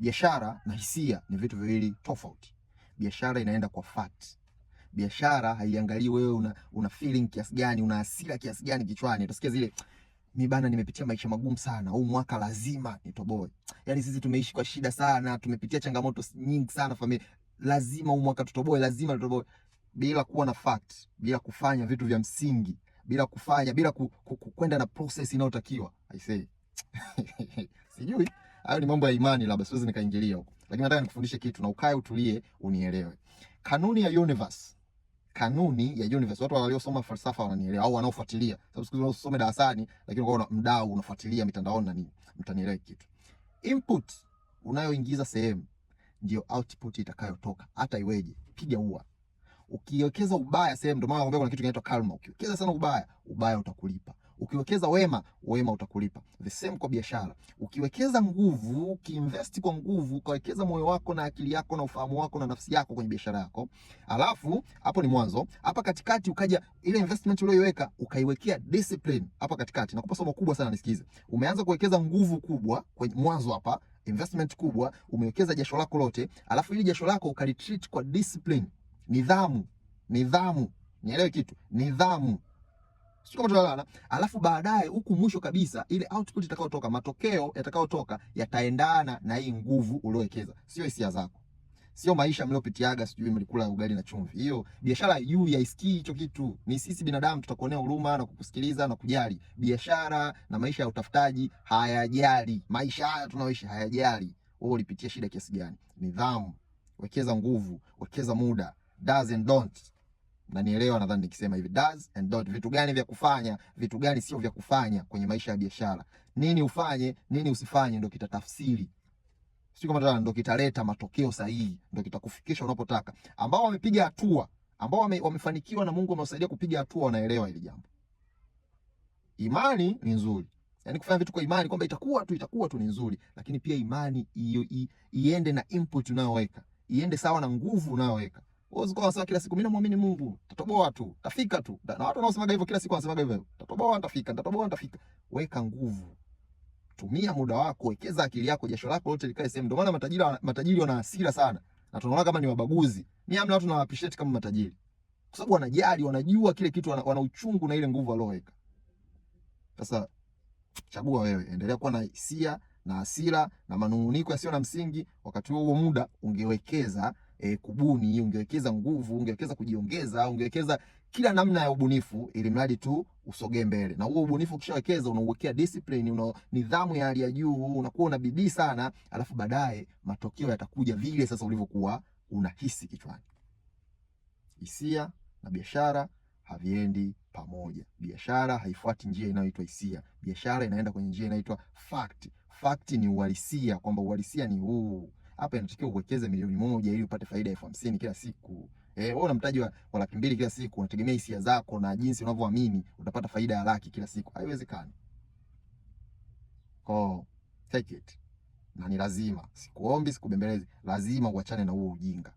Biashara na hisia ni vitu viwili tofauti. Biashara inaenda kwa fact. Biashara haiangalii wewe una feeling kiasi gani, una hasira kiasi gani kichwani. Utasikia zile mimi bana, nimepitia maisha magumu sana, huu mwaka lazima nitoboe. Yaani sisi tumeishi kwa shida sana, tumepitia changamoto nyingi sana familia, lazima huu mwaka tutoboe, lazima tutoboe, bila kuwa na fact, bila kufanya vitu vya msingi, bila kwenda na process inayotakiwa. I say sijui hayo ni mambo ya imani, labda siwezi nikaingilia huko, lakini nataka nikufundishe kitu na ukae utulie unielewe. Kanuni ya universe, watu waliosoma falsafa wananielewa, au wanaofuatilia, sababu siku hizi unasoma darasani lakini uko mdau unafuatilia mitandaoni na nini, mtanielewa kitu. Input unayoingiza sehemu ndio output itakayotoka, hata iweje. Piga ua. Ukiwekeza ubaya sehemu, ndio maana nakwambia kuna kitu kinaitwa karma. Ukiwekeza sana ubaya utakulipa. Ukiwekeza wema utakulipa. The same kwa biashara. Ukiwekeza nguvu, ukiinvest kwa nguvu, ukawekeza moyo wako na akili yako na ufahamu wako na nafsi yako kwenye biashara yako, alafu hapo ni mwanzo, hapa katikati ukaja ile investment uliyoiweka ukaiwekea discipline hapa katikati. Nakupa somo kubwa sana, nisikize. Umeanza kuwekeza nguvu kubwa kwenye mwanzo hapa, investment kubwa, umewekeza jasho lako lote, alafu ile jasho lako ukalitreat kwa discipline, nidhamu. Nielewe kitu, nidhamu. Sio kama tunalala. Alafu baadaye huku mwisho kabisa ile output itakayotoka, matokeo yatakayotoka yataendana na hii nguvu uliowekeza, sio hisia zako. Sio maisha mliopitiaga, sijui mlikula ugali na chumvi. Hiyo biashara yu yaisikii hicho kitu. Ni sisi binadamu tutakuonea huruma na kukusikiliza na kujali. Biashara na maisha ya utafutaji hayajali. Maisha haya tunaoishi hayajali wewe ulipitia shida kiasi gani. Nidhamu, wekeza nguvu, wekeza muda. Does and don't. Na nielewa nadhani nikisema hivi, does and don't. Vitu gani vya kufanya, vitu gani sio vya kufanya kwenye maisha ya biashara. Nini ufanye, nini usifanye ndio kitatafsiri. Sio kama ndio kitaleta matokeo sahihi, ndio kitakufikisha unapotaka. Ambao wamepiga hatua, ambao wamefanikiwa na Mungu amewasaidia kupiga hatua, wanaelewa hili jambo. Imani ni nzuri. Yaani kufanya vitu kwa imani kwamba itakuwa tu ni nzuri, lakini pia imani iende na input unayoweka. Iende sawa na nguvu unayoweka. Wewe unasema kila siku mimi namuamini Mungu, tatoboa tu, tafika tu. Na watu wanaosema hivyo kila siku wanasema hivyo, tatoboa nitafika. Weka nguvu. Tumia muda wako, wekeza akili yako, jasho lako lote likae sehemu. Ndio maana matajiri wana hasira sana. Na tunaona kama ni wabaguzi. Ni hamna watu na appreciate kama matajiri. Kwa sababu wanajali, wanajua kile kitu, wana uchungu na ile nguvu walioweka. Sasa chagua wewe, endelea kuwa na hisia na hasira na manunguniko yasiyo na msingi. Wakati huo muda ungewekeza kubuni, ungewekeza nguvu, ungewekeza kujiongeza, ungewekeza kila namna ya ubunifu, ili mradi tu usogee mbele. Na huo ubunifu ukishawekeza, unauwekea discipline, una nidhamu ya hali ya juu, unakuwa una bidii sana, alafu baadaye matokeo yatakuja vile sasa ulivyokuwa unahisi kichwani. Hisia na biashara haviendi pamoja. Biashara haifuati njia inayoitwa hisia. Biashara inaenda kwenye njia inaitwa fact. Fact ni uhalisia, kwamba uhalisia ni huu. Hapa inatakiwa uwekeze milioni 1 ili upate faida ya 50 kila siku. Wewe una mtaji wa 200,000 kila siku, unategemea hisia zako na jinsi unavyoamini utapata faida ya 100,000 kila siku. Haiwezekani. Take it. Na ni lazima. Sikuombi, sikubembelezi. Lazima uachane na huo ujinga.